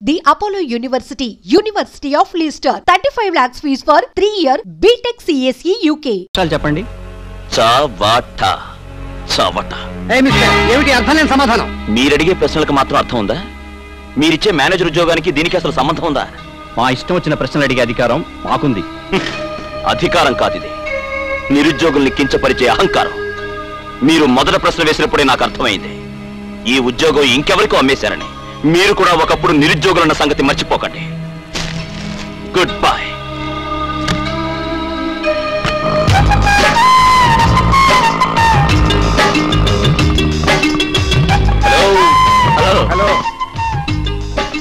The Apollo University, University of Leicester, 35 lakhs fees for 3-year BTech CSE UK. చెప్పండి. చావట ఏమిటి అర్థం లేని సమాధానం? మీరడిగే ప్రశ్నలకు మాత్రం అర్థం ఉందా? మీరిచ్చే మేనేజర్ ఉద్యోగానికి దీనికి అసలు సంబంధం ఉందా? మా ఇష్టం వచ్చిన ప్రశ్నలు అడిగే అధికారం మాకుంది. అధికారం కాదిది, నిరుద్యోగుల్ని కించపరిచే అహంకారం. మీరు మొదట ప్రశ్న వేసినప్పుడే నాకు అర్థమైంది, ఈ ఉద్యోగం ఇంకెవరికో అమ్మేశారని. మీరు కూడా ఒకప్పుడు నిరుద్యోగులన్న సంగతి మర్చిపోకండి. Good bye. హలో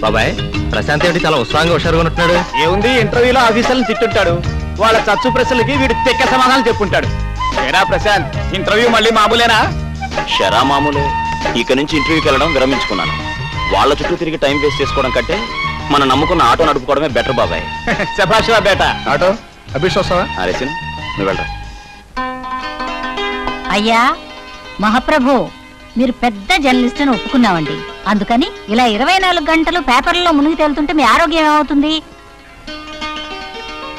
బాబాయ్, ప్రశాంత్ ఏంటి చాలా ఉత్సాహంగా హుషారుగా ఉంటున్నాడు? ఏముంది, ఇంటర్వ్యూలో ఆఫీసర్లను తిట్టుంటాడు, వాళ్ళ చచ్చు ప్రశ్నలకి వీడు తెక్క సమాధానం చెప్పుంటాడు. ఏరా ప్రశాంత్, ఇంటర్వ్యూ మళ్ళీ మామూలేనా? షరా మామూలే. ఇక నుంచి ఇంటర్వ్యూకి వెళ్ళడం విరమించుకున్నాను. వాళ్ళ చుట్టూ తిరిగి టైం వేస్ట్ చేసుకోవడం కంటే మనం నమ్ముకున్న ఆటో నడుపుకోవడమే బెటర్ బాబాయ్. శభాష్ రా బేటా. ఆటో అభిషేస్తావా? అరేసిన్, నువ్వు వెళ్ళరా. అయ్యా మహాప్రభు, మీరు పెద్ద జర్నలిస్ట్ అని ఒప్పుకున్నామండి. అందుకని ఇలా 24 గంటలు పేపర్లలో మునిగి తేలుతుంటే మీ ఆరోగ్యం ఏమవుతుంది?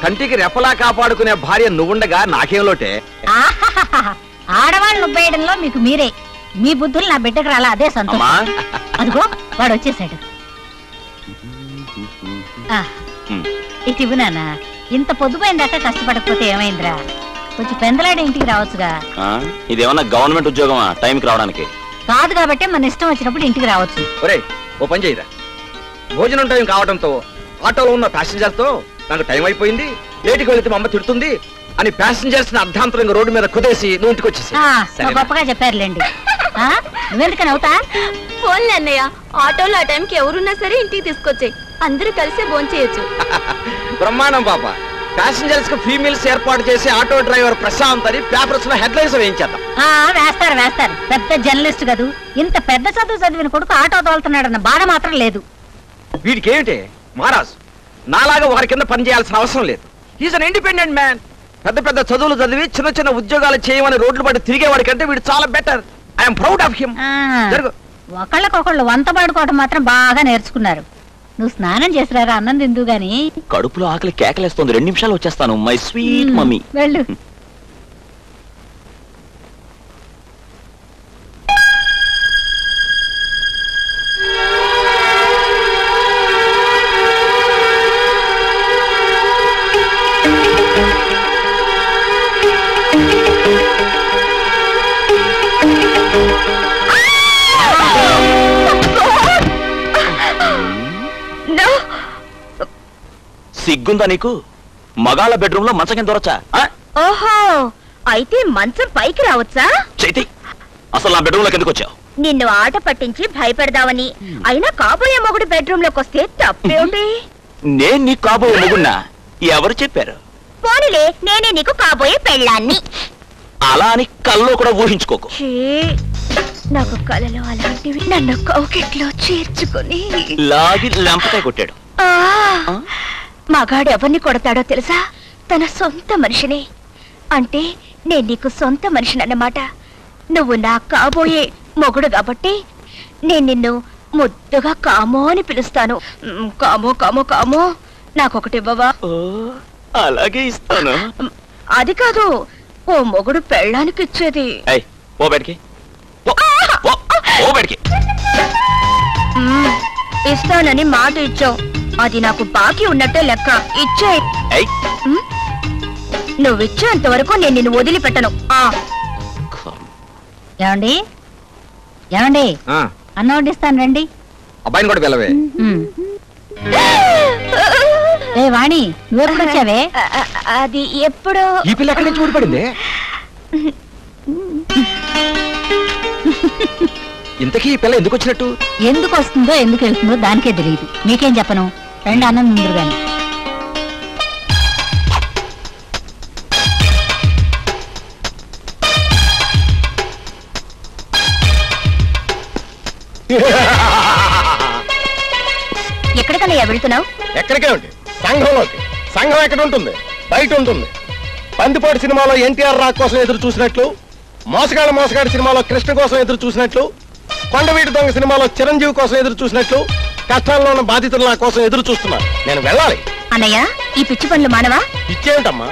కంటికి రెప్పలా కాపాడుకునే భార్య నువ్వుండగా నాకేం లోటే? ఆడవాళ్ళు నువ్వేయడంలో మీకు మీరే. మీ బుద్ధులు నా బిడ్డకు రాలా, అదే సంతోషం. అదిగో వాడు వచ్చేసాడు. ఇటు ఇవ్వు నాన్న. ఇంత పొద్దుపోయిందాక కష్టపడకపోతే ఏమైందిరా? కొంచెం పెందలాడే ఇంటికి రావచ్చుగా. ఇదేమన్నా గవర్నమెంట్ ఉద్యోగమా టైంకి రావడానికి? కాదు కాబట్టి మన ఇష్టం వచ్చినప్పుడు ఇంటికి రావచ్చు. ఒరేయ్, ఓ పని చేయరా, భోజనం టైం కావడంతో ఆటోలో ఉన్న ప్యాసింజర్తో నాకు టైం అయిపోయింది, లేటుకి వెళితే మా అమ్మ తిడుతుంది అని ప్యాసింజర్స్ అర్ధాంతరంగా రోడ్డు మీద కుదేసి నువ్వు ఇంటికి వచ్చేసి. గొప్పగా చెప్పారులేండి. నువ్వెందుకు నవ్వుతా? ఫోన్లే అన్నయ్య, ఆటోలో ఆ టైంకి ఎవరున్నా సరే ఇంటికి తీసుకొచ్చాయి, అందరూ కలిసి భోంచేయచ్చు. బ్రహ్మాండం పాప. ప్యాసింజర్స్ కు ఫ్రీ మీల్స్ ఏర్పాటు చేసి ఆటో డ్రైవర్ ప్రశాంత్ అని పేపర్స్ లో హెడ్లైన్స్ వేయించేద్దాం. వేస్తారు. పెద్ద జర్నలిస్ట్ కదూ, ఇంత పెద్ద చదువు చదివిన కొడుకు ఆటో తోలుతున్నాడన్న బాధ మాత్రం లేదు. వీడికి ఏమిటి మహారాజ్, నాలాగా ఒకరి కింద పని చేయాల్సిన అవసరం లేదు. Is an independent man. పెద్ద పెద్ద చదువులు చదివి చిన్న చిన్న ఉద్యోగాలు చేయమని రోడ్లు పట్టి తిరిగేవాడి కంటే వీడు చాలా better. I'm proud of him. ఒకళ్ళకొకళ్ళు వంత పాడుకోవటం మాత్రం బాగా నేర్చుకున్నారు. నువ్వు స్నానం చేసిరారా, అన్నం తిందు గాని. కడుపులో ఆకలి కేకలేస్తుంది, 2 నిమిషాలు వచ్చేస్తాను మై స్వీట్ మమ్మీ. వెళ్ళు. సిగ్గుందా నీకు? మగాళ్ళ బెడ్రూమ్ లో మంచం కింద దొరచా? ఓహో, అయితే మంచం పైకి రావచ్చా? చైతి, అసలు నా బెడ్రూమ్ లోకి ఎందుకు వచ్చావు? నిన్ను ఆట పట్టించి భయపెడదామని. అయినా కాబోయే మొగుడు బెడ్రూమ్ లోకి వస్తే తప్పేమిటి? నేను నీకు కాబోయే మొగుడ్నా? ఎవరు చెప్పారు? పోనీలే, నేనే నీకు కాబోయే పెళ్ళాన్ని. అలా అని కల్లో కూడా ఊహించుకోకు. నాకు కలలో అలాంటివి నన్ను కౌకిట్లో చేర్చుకుని లాగి లంపకాయ కొట్టాడు. మగాడు ఎవరిని కొడతాడో తెలుసా? తన సొంత మనిషిని. అంటే నేను నీకు సొంత మనిషిని అన్నమాట. నువ్వు నా కాబోయే మొగుడు కాబట్టి నేను నిన్ను ముద్దుగా కామో అని పిలుస్తాను. కామో కామో కామో, నాకొకటివ్వవా? అలాగే ఇస్తాను. అది కాదు, ఓ మొగుడు పెళ్ళానికి ఇచ్చేది. ఇస్తానని మాట ఇచ్చావు, అది నాకు బాకీ ఉన్నట్టే లెక్క. ఇచ్చే. నువ్విచ్చేంత వరకు నేను నిన్ను వదిలిపెట్టను. ఏమండి ఏమండి, అన్నం వడ్డిస్తాను రండి. అబ్బాయిని కూడా పిలవే. ఏ వాణి, నువ్వెప్పుడు వచ్చావే? అది ఎప్పుడు? ఈ పిల్ల ఎక్కడి నుంచి ఊడిపడింది? ఇంతకీ ఈ పిల్ల ఎందుకు వచ్చినట్టు? ఎందుకు వస్తుందో ఎందుకు వెళ్తుందో దానికే తెలియదు. మీకేం చెప్పను, రెండు అన్నం ముందు గాని. ఎక్కడికన్నా వెళ్తున్నావు? ఎక్కడికే ఉంటే సంఘంలోకి. సంఘం ఎక్కడ ఉంటుంది? బయట ఉంటుంది. బందిపోటు సినిమాలో ఎన్టీఆర్ రాక్ కోసం ఎదురు చూసినట్లు, మోసగాడి సినిమాలో కృష్ణ కోసం ఎదురు చూసినట్లు, కొండవీటి దొంగ సినిమాలో చిరంజీవి కోసం ఎదురు చూసినట్లు కష్టాల్లో ఉన్న బాధితులు నా కోసం ఎదురు చూస్తున్నారు. నేను వెళ్ళాలి. అన్నయ్య, ఈ పిచ్చి పనులు మానవా? ఇచ్చేమిటమ్మా?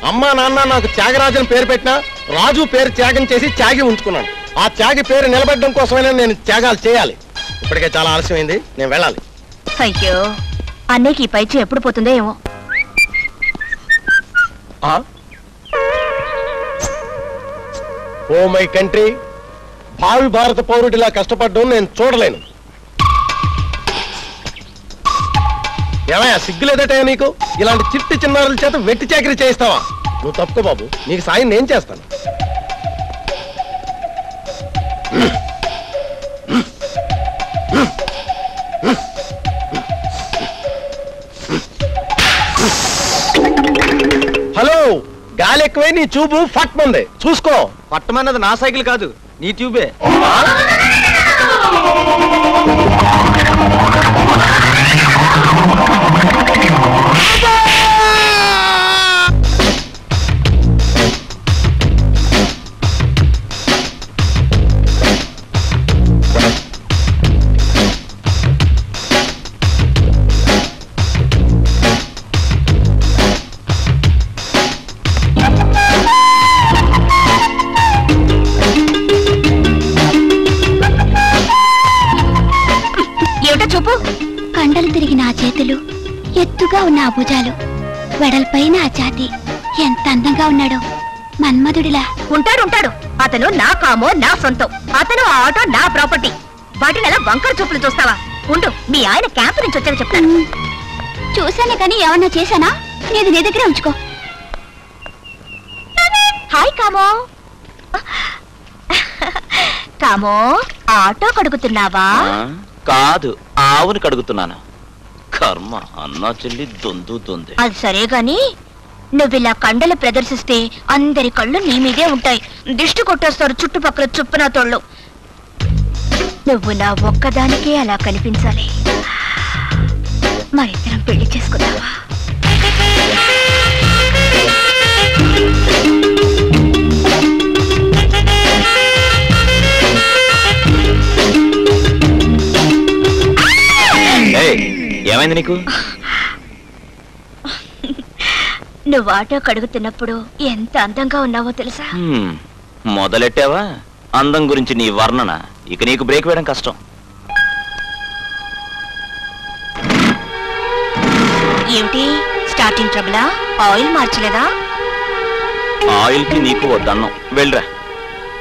అమ్మా నాన్న నాకు త్యాగరాజన్ పేరు పెట్టినా రాజు పేరు త్యాగం చేసి త్యాగి ఉంచుకున్నాను. ఆ త్యాగి పేరు నిలబెట్టడం కోసమైనా నేను త్యాగాలు చేయాలి. ఇప్పటికే చాలా ఆలస్యమైంది, నేను వెళ్ళాలి. అయ్యో, అన్నయ్యకి ఈ పైచి ఎప్పుడు పోతుందో ఏమో. ఓ మై కంట్రీ, భావి భారత పౌరుడిలా కష్టపడ్డం నేను చూడలేను. ఏమయ్యా, సిగ్గులేదటయా నీకు? ఇలాంటి చిట్టి చిన్నారుల చేత వెట్టి చాకరీ చేయిస్తావా? నువ్వు తప్పుకో బాబు, నీకు సాయం నేను చేస్తాను. హలో, గాలి ఎక్కువై నీ ట్యూబ్ ఫట్మంది, చూసుకో. పట్టమన్నది నా సైకిల్ కాదు, నీ ట్యూబే. చూపు, కండలు తిరిగిన ఆ చేతులు, ఎత్తుగా ఉన్న ఆ భుజాలు, వెడల్పైన ఆ ఛాతీ, ఎంత అందంగా ఉన్నాడో. మన్మధుడిలా ఉంటాడు. అతను నా కామో, నా సొంతం. అతను ఆ ఆటో నా ప్రాపర్టీ. వాటిని అలా వంకర చూపులు చూస్తావా? ఉండు, మీ ఆయన క్యాంప్ నుంచి వచ్చాక చెప్తాను. చూశానే కానీ ఏమన్నా చేశానా? నీది నీ దగ్గరే ఉంచుకో. హాయ్ కామో. కామో, ఆటో కడుగుతున్నావా? కాదు, ఆవుని కడుగుతున్నాను. కర్మ, అన్నా చెల్లి దొందు. అది సరే గాని, నువ్విలా కండలు ప్రదర్శిస్తే అందరి కళ్ళు నీ మీదే ఉంటాయి. దిష్టి కొట్టేస్తారు చుట్టుపక్కల చుప్పన తోళ్ళు. నువ్వు నా ఒక్కదానికే అలా కనిపించాలి. మరిద్దరం పెళ్లి చేసుకున్నావా? ఏమైంది నీకు? నువ్వు ఆటో కడుగుతున్నప్పుడు ఎంత అందంగా ఉన్నావో తెలుసా? మొదలెట్టావా అందం గురించి నీ వర్ణన? ఇక నీకు బ్రేక్ వేయడం కష్టం. ఏమిటి స్టార్టింగ్ ట్రబులా? ఆయిల్ మార్చలేదా? ఆయిల్ కి నీకు వద్దన్నం, వెళ్ళరా.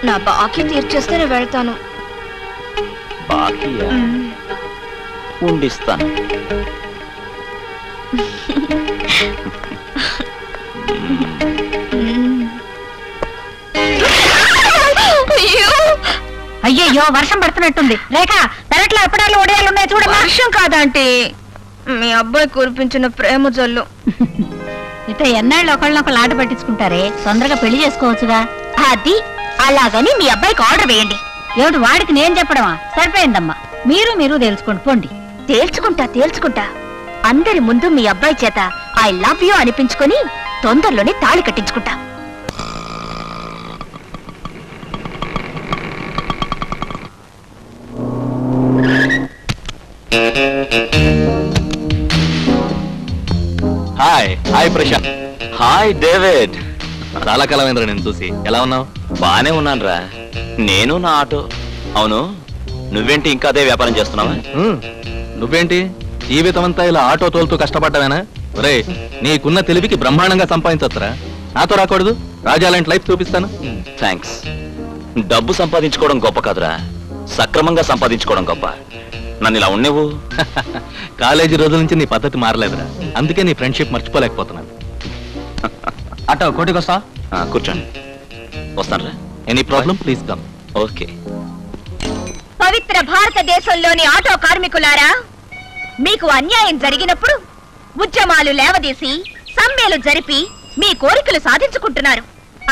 నా బాకీ తీర్చేస్తే వెళ్తాను. బాకీయా? ఉండిస్తాను. అయ్యయ్యో, వర్షం పడుతున్నట్టుంది. రేఖ, పెరట్లో ఎప్పడాలు ఒడియాలు ఉన్నాయి చూడ. వర్షం కాదంటే మీ అబ్బాయి కురిపించిన ప్రేమ జల్లు. ఇట ఎన్నాళ్ళు ఒకళ్ళనొకళ్ళు ఆట పట్టించుకుంటారే, తొందరగా పెళ్లి చేసుకోవచ్చుగా. అది అలాగని మీ అబ్బాయికి ఆర్డర్ వేయండి. ఏమిటి వాడికి నేను చెప్పడమా? సరిపోయిందమ్మా. మీరు తెలుసుకోండి, పోండి. తేల్చుకుంటా. అందరి ముందు మీ అబ్బాయి చేత ఐ లవ్ యూ అనిపించుకొని తొందరలోనే తాళి కట్టించుకుంటా. హాయ్ ప్రశాంత్. Hi David. చాలా కాలమైందిరా నేను చూసి. ఎలా ఉన్నావు? బానే ఉన్నాను రా. నేను నా ఆటో. అవును, నువ్వేంటి ఇంకా అదే వ్యాపారం చేస్తున్నావా? నువ్వేంటి జీవితం అంతా ఇలా ఆటో తోలుతూ కష్టపడ్డావేనా? రే, నీకున్న తెలివికి బ్రహ్మాండంగా సంపాదించొచ్చురా. నాతో రాకూడదు? రాజాలాంటి లైఫ్ చూపిస్తాను. థ్యాంక్స్. డబ్బు సంపాదించుకోవడం గొప్ప కాదురా, సక్రమంగా సంపాదించుకోవడం గొప్ప. నన్ను ఇలా ఉండేవు. కాలేజీ రోజుల నుంచి నీ పద్ధతి మారలేదురా, అందుకే నీ ఫ్రెండ్షిప్ మర్చిపోలేకపోతున్నాను. ఆటో కోటికి వస్తా? కూర్చోండి, వస్తాను రా. Any problem please come. Okay. పవిత్ర భారతదేశంలోని ఆటో కార్మికులారా, మీకు అన్యాయం జరిగినప్పుడు ఉద్యమాలు లేవదీసి సమ్మెలు జరిపి మీ కోరికలు సాధించుకుంటున్నారు.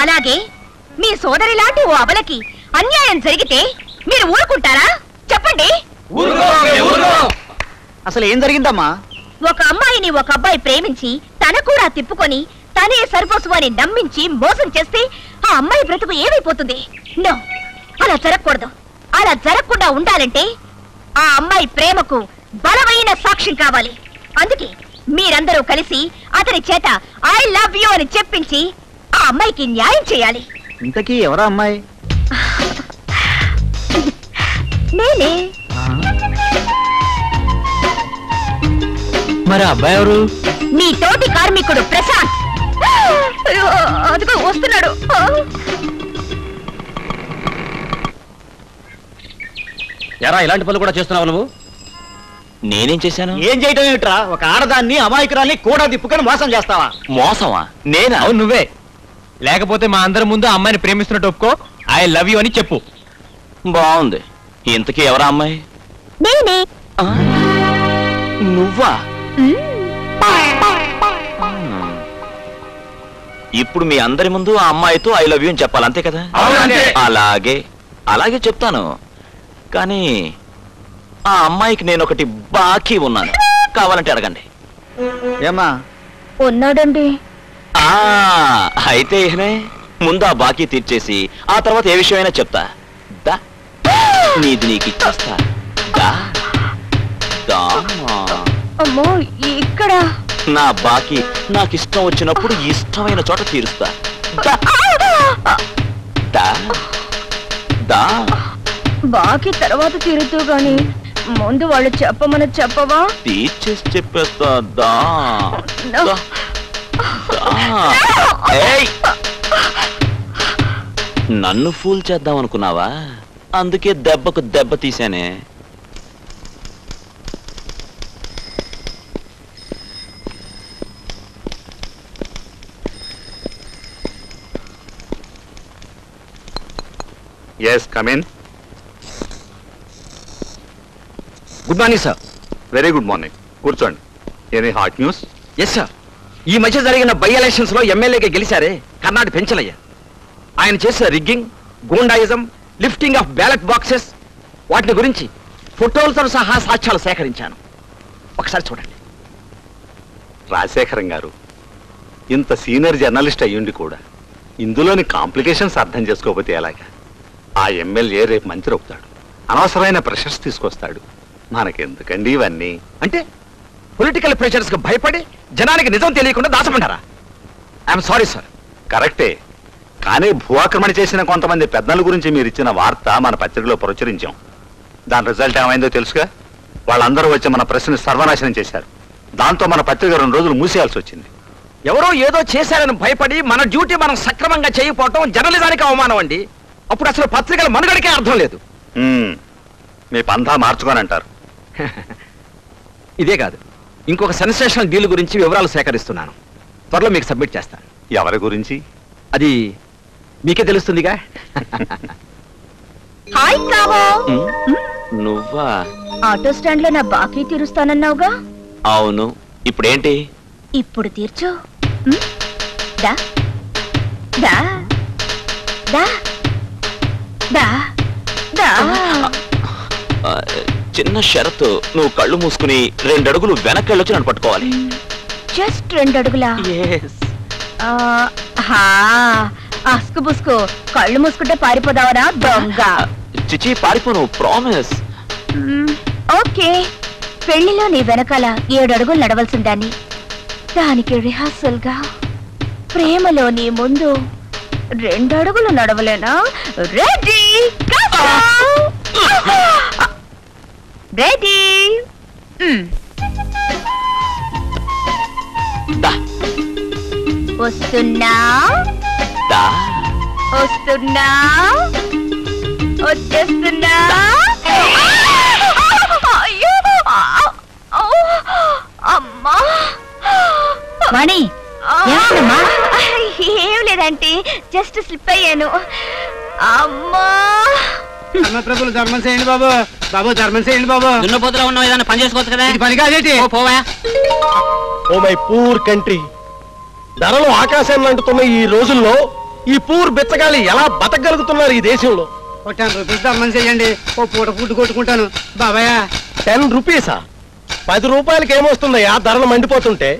అలాగే మీ సోదరి లాంటి ఓ అబలకి అన్యాయం జరిగితే మీరు ఊరుకుంటారా? చెప్పండి. అసలు ఏం జరిగిందమ్మా? ఒక అమ్మాయిని ఒక అబ్బాయి ప్రేమించి తన కూడా తిప్పుకొని తనే సరిపోసు అని నమ్మించి మోసం చేస్తే ఆ అమ్మాయి బ్రతుకు ఏమైపోతుంది? నో, అలా జరగకూడదు. అలా జరగకుండా ఉండాలంటే ఆ అమ్మాయి ప్రేమకు బలమైన సాక్ష్యం కావాలి. అందుకే మీరందరూ కలిసి అతని చేత ఐ లవ్ యూ అని చెప్పించి ఆ అమ్మాయికి న్యాయం చేయాలి. ఇంతకీ ఎవరా అమ్మాయి? నేనే. మరి అబ్బాయి ఎవరు? నీ తోటి కార్మికుడు ప్రశాంత్. అదిగో వస్తున్నాడు. ఎరా ఇలాంటి పనులు కూడా చేస్తున్నావు నువ్వు? నేనేం చేశాను? ఏం చేయటం ఏమిట్రా? ఒక ఆడదాన్ని అమాయకురాల్ని కూడా తిప్పుకొని మోసం చేస్తావా? మోసమా? నేనా? అవును నువ్వే. లేకపోతే మా అందరి ముందు అమ్మాయిని ప్రేమిస్తున్నట్టు ఒప్పుకో, ఐ లవ్ యూ అని చెప్పు. బాగుంది. ఇంతకీ ఎవరా అమ్మాయి? నేనే. నువ్వా? ఇప్పుడు మీ అందరి ముందు ఆ అమ్మాయితో ఐ లవ్ యూ అని చెప్పాలి, అంతే కదా? అలాగే అలాగే చెప్తాను. కానీ ఆ అమ్మాయికి నేను ఒకటి బాకీ ఉన్నాను, కావాలంటే అడగండి. ఏమా? ఉన్నాడండి. అయితే ముందు ఆ బాకీ తీర్చేసి ఆ తర్వాత ఏ విషయమైనా చెప్తా. దా, నీది నీకు ఇచ్చేస్తా. దా దా. అమ్మో, ఇక్కడ నా బాకీ నాకు ఇష్టం వచ్చినప్పుడు ఇష్టమైన చోట తీరుస్తా. దా దా దా. బాకీ తర్వాత తీరుతూ గాని ముందు వాళ్ళు చెప్పమని చెప్పవా? తీర్చేసి చెప్పేస్తా. దా No. దా. ఏయ్! నన్ను ఫూల్ చేద్దాం అనుకున్నావా? అందుకే దెబ్బకు దెబ్బ తీశానే. Yes, come in. Good morning sir. Very good morning. కూర్చోండి. Any hot news? Yes sir. ఈ మధ్య జరిగిన బై ఎలక్షన్స్ లో ఎమ్మెల్యేగా గెలిచారే కర్ణాటక పెంచలయ్య. ఆయన చేసిన rigging, goondaism, lifting of ballot boxes, వాటిని గురించి ఫోటోలతో సహా సాక్ష్యాలు సేకరించాను. ఒకసారి చూడండి. రాజశేఖరం గారు ఇంత సీనియర్ జర్నలిస్ట్ అయ్యుండి కూడా ఇందులోని కాంప్లికేషన్స్ అర్థం చేసుకోకపోతే ఎలాగా? ఆ ఎమ్మెల్యే రేపు మంత్రి అవుతాడు, అనవసరమైన ప్రెషర్స్ తీసుకొస్తాడు. మనకెందుకండి ఇవన్నీ? అంటే పొలిటికల్ ప్రెషర్స్ కు భయపడి జనానికి నిజం తెలియకుండా దాచమంటారా? I'm sorry sir. కరెక్టే, కానీ భూఆక్రమణ చేసిన కొంతమంది పెద్దల గురించి మీరు ఇచ్చిన వార్త మన పత్రికలో ప్రచురించాం. దాని రిజల్ట్ ఏమైందో తెలుసుగా? వాళ్ళందరూ వచ్చి మన ప్రెస్ని సర్వనాశనం చేశారు. దాంతో మన పత్రిక 2 రోజులు మూసేయాల్సి వచ్చింది. ఎవరో ఏదో చేశారని భయపడి మన డ్యూటీ మనం సక్రమంగా చేయకపోవటం జర్నలిజానికి అవమానం అండి. అప్పుడు అసలు పత్రికల మనుగడికే అర్థం లేదు. మీ పంథా మార్చుకోనంటారు. ఇదే కాదు, ఇంకొక సెన్సేషనల్ డీల్ గురించి వివరాలు సేకరిస్తున్నాను. త్వరలో మీకు సబ్మిట్ చేస్తాను. ఎవరి గురించి? అది మీకే తెలుస్తుందిగా. హాయ్ కావో. నువ్వా? ఆటో స్టాండ్ లో నా బాకీ తీరుస్తానన్నావుగా? అవును. ఇప్పుడేంటి? ఇప్పుడు తీర్చు. దా దా దా దా దా. చిన్న షరతు, నువ్వు కళ్ళు మూసుకుని 2 అడుగులు వెనక్కి వెళ్ళొచ్చి నన్ను పట్టుకోవాలి. జస్ట్ 2 అడుగులా? అస్కు బుస్కు కళ్ళు మూసుకుంటే పారిపోదావరా దొంగ? చిచి, పారిపోను, ప్రామిస్. ఓకే. పెళ్లిలో నీ వెనకాల 7 అడుగులు నడవలసిందాన్ని, దానికి రిహార్సల్ గా ప్రేమలో నీ ముందు 2 అడుగులు నడవలేనా? రెడీ? రెడీ? వస్తున్నా వస్తున్నా వచ్చేస్తున్నా. అయ్యో అమ్మా. వాణి, ఏమైందమ్మా? ఏం లేదంటే జస్ట్ స్లిప్ అయ్యాను. అమ్మా. ప్రభులు ధర్మం చేయండి బాబు. బాబు ధర్మం చేయండి బాబు. దున్నపోతులో ఉన్నావు, ఏదైనా పని చేసుకోవచ్చు కదా. పని కాదేటి? పోవా. Oh my poor country. ధరలు ఆకాశాన్ని అంటుతున్న ఈ రోజుల్లో ఈ పూర్ బిచ్చగాలి ఎలా బతకగలుగుతున్నారు ఈ దేశంలో? ఓ 10 రూపీస్ ధర్మం చేయండి. ఓ పూట ఫుడ్ కొట్టుకుంటాను బాబాయ్. 10 రూపీసా? 10 రూపాయలకి ఏమొస్తుందయ్యా ధరలు మండిపోతుంటే?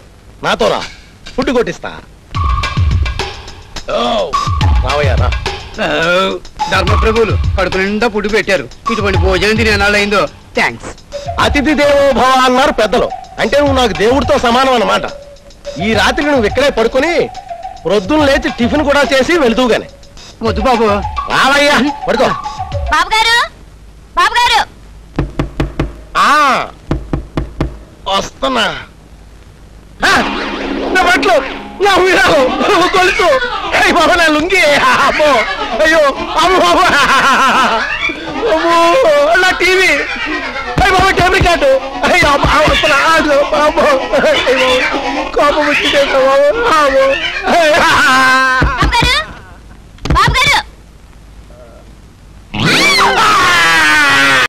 నాతో రా, ఫుడ్ కొట్టిస్తా. రావయ్యా రా. ధర్మ ప్రభులు కడుపు నిండా ఫుడ్ పెట్టారు. ఇటువంటి భోజనం తినే నాళ్ళు అయిందో. థ్యాంక్స్. అతిథి దేవో భవ అన్నారు పెద్దలు. అంటే నువ్వు నాకు దేవుడితో సమానం అన్నమాట. ఈ రాత్రి నువ్వు ఇక్కడే పడుకొని ప్రొద్దున లేచి టిఫిన్ కూడా చేసి వెళుతూగానే. వద్దు బాబు. రావయ్యా పడుకో. బాబు గారు, బాబు గారు, వస్తున్నా. నా బట్టలు, నా ఉయ్యాలు, గొలుసు, బాబా నా లుంగి, అమ్మో, అయ్యో అమ్మో, నా టీవీ, బాబా కెమెరా కార్డు, అయ్యో కోపం వచ్చింది బాబు.